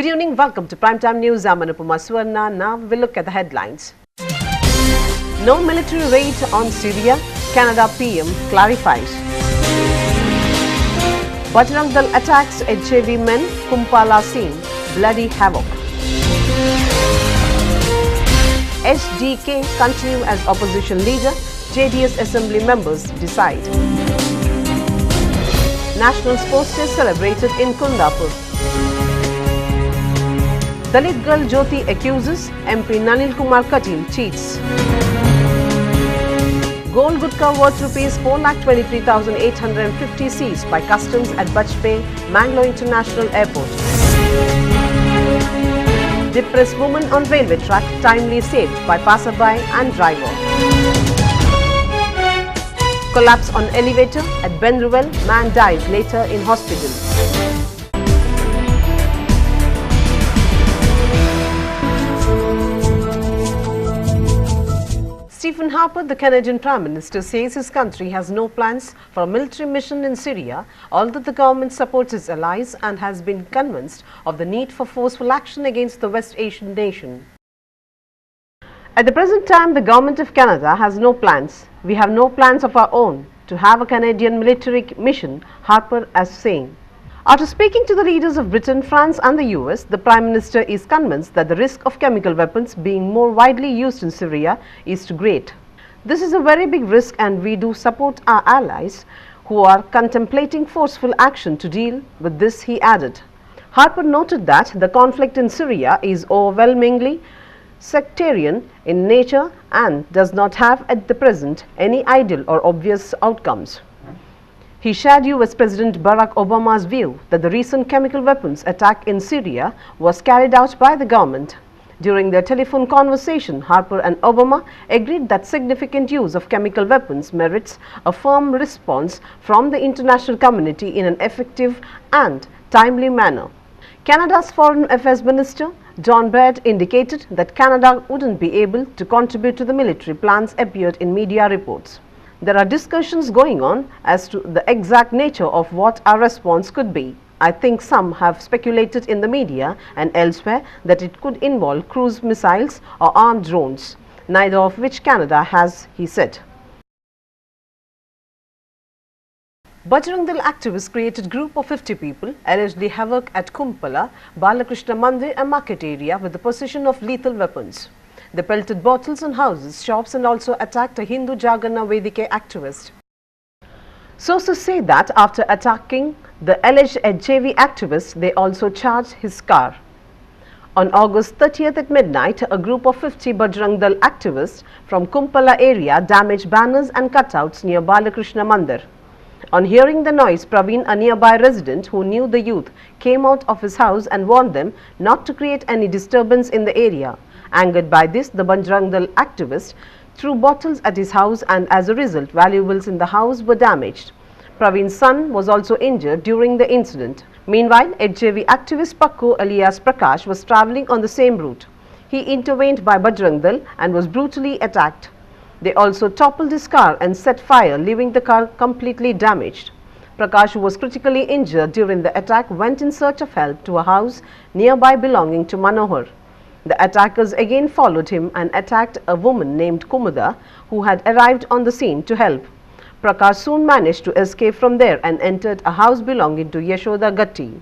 Good evening, welcome to Primetime News. I'm Anupama Suvarna. Now we look at the headlines. No military raid on Syria, Canada PM clarifies. Bajrang Dal attacks HJV men, Kumpala scene, bloody havoc. SDK continue as opposition leader, JDS assembly members decide. National Sports Day celebrated in Kundapur. Dalit girl Jyoti accuses MP Nanil Kumar Katil cheats. Gold Gutka worth rupees 4,23,850 seized by customs at Bajpayee, Mangalore International Airport. Depressed woman on railway track timely saved by passerby and driver. Collapse on elevator at Bendruwell, man dies later in hospital. Stephen Harper, the Canadian Prime Minister, says his country has no plans for a military mission in Syria, although the government supports its allies and has been convinced of the need for forceful action against the West Asian nation. At the present time, the government of Canada has no plans. We have no plans of our own to have a Canadian military mission, Harper is saying. After speaking to the leaders of Britain, France and the US, the Prime Minister is convinced that the risk of chemical weapons being more widely used in Syria is too great. This is a very big risk and we do support our allies who are contemplating forceful action to deal with this, he added. Harper noted that the conflict in Syria is overwhelmingly sectarian in nature and does not have at the present any ideal or obvious outcomes. He shared US President Barack Obama's view that the recent chemical weapons attack in Syria was carried out by the government. During their telephone conversation, Harper and Obama agreed that significant use of chemical weapons merits a firm response from the international community in an effective and timely manner. Canada's Foreign Affairs Minister John Baird indicated that Canada wouldn't be able to contribute to the military plans appeared in media reports. There are discussions going on as to the exact nature of what our response could be. I think some have speculated in the media and elsewhere that it could involve cruise missiles or armed drones, neither of which Canada has, he said. Bajrang Dal activists created group of 50 people, allegedly havoc at Kumpala, Balakrishna Mandir and market area with the possession of lethal weapons. They pelted bottles on houses, shops and also attacked a Hindu Jagarna Vedike activist. Sources say that after attacking the alleged HJV activist, they also charged his car. On August 30th at midnight, a group of 50 Bajrang Dal activists from Kumpala area damaged banners and cutouts near Balakrishna Mandir. On hearing the noise, Praveen, a nearby resident who knew the youth, came out of his house and warned them not to create any disturbance in the area. Angered by this, the Bajrang Dal activist threw bottles at his house and as a result, valuables in the house were damaged. Praveen's son was also injured during the incident. Meanwhile, HJV activist Pakku alias Prakash was travelling on the same route. He intervened by Bajrang Dal and was brutally attacked. They also toppled his car and set fire, leaving the car completely damaged. Prakash, who was critically injured during the attack, went in search of help to a house nearby belonging to Manohar. The attackers again followed him and attacked a woman named Kumuda who had arrived on the scene to help. Prakash soon managed to escape from there and entered a house belonging to Yashoda Gatti.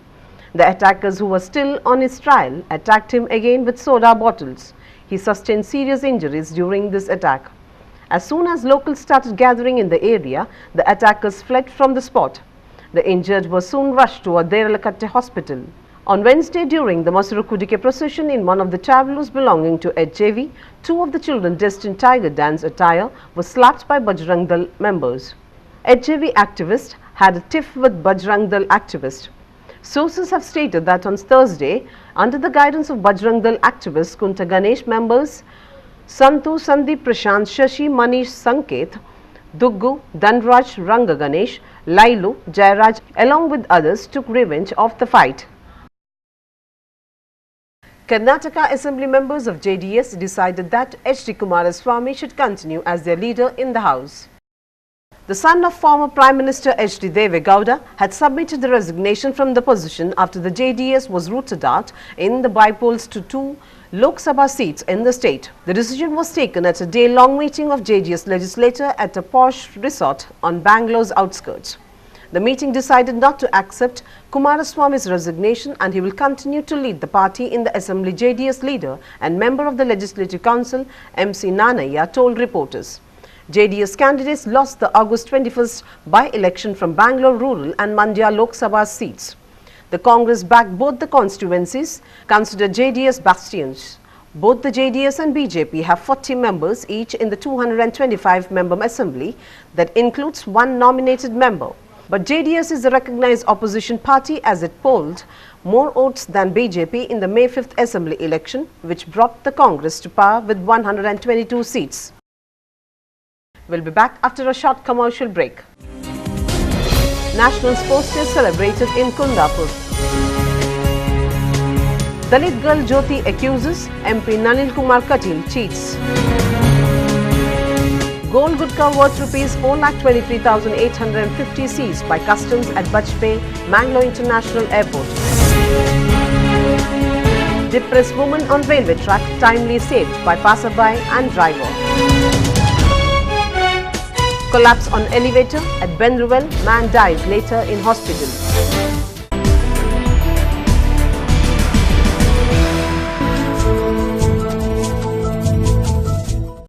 The attackers, who were still on his trial, attacked him again with soda bottles. He sustained serious injuries during this attack. As soon as locals started gathering in the area, the attackers fled from the spot. The injured were soon rushed to a Deralakatte hospital. On Wednesday, during the Masuru Kudike procession in one of the travelers belonging to HJV, two of the children dressed in tiger dance attire were slapped by Bajrang Dal members. HJV activist had a tiff with Bajrang Dal activist. Sources have stated that on Thursday, under the guidance of Bajrang Dal activists Kunta Ganesh members, Santu, Sandeep, Prashant, Shashi, Manish, Sanket, Duggu, Danraj, Ranga Ganesh, Lailu, Jairaj along with others took revenge of the fight. Karnataka Assembly members of JDS decided that H.D. Kumaraswamy should continue as their leader in the House. The son of former Prime Minister H.D. Deve Gowda had submitted the resignation from the position after the JDS was rooted out in the by-polls to 2 Lok Sabha seats in the state. The decision was taken at a day-long meeting of JDS legislature at a posh resort on Bangalore's outskirts. The meeting decided not to accept Kumaraswamy's resignation, and he will continue to lead the party in the assembly. JDS leader and member of the Legislative Council M.C. Nanayya told reporters. JDS candidates lost the August 21st by-election from Bangalore rural and Mandya Lok Sabha seats. The Congress backed both the constituencies, considered JDS bastions. Both the JDS and BJP have 40 members each in the 225-member assembly that includes 1 nominated member. But JDS is the recognized opposition party as it polled more votes than BJP in the May 5th assembly election, which brought the Congress to power with 122 seats. We'll be back after a short commercial break. National Sports Day celebrated in Kundapur. Dalit girl Jyoti accuses MP Nalin Kumar Katil cheats. Gold Gutka worth Rs 4,23,850 seized by customs at Bajpayee, Mangalore International Airport. Depressed woman on railway track timely saved by passerby and driver. Collapse on elevator at Bendruwell, man dies later in hospital.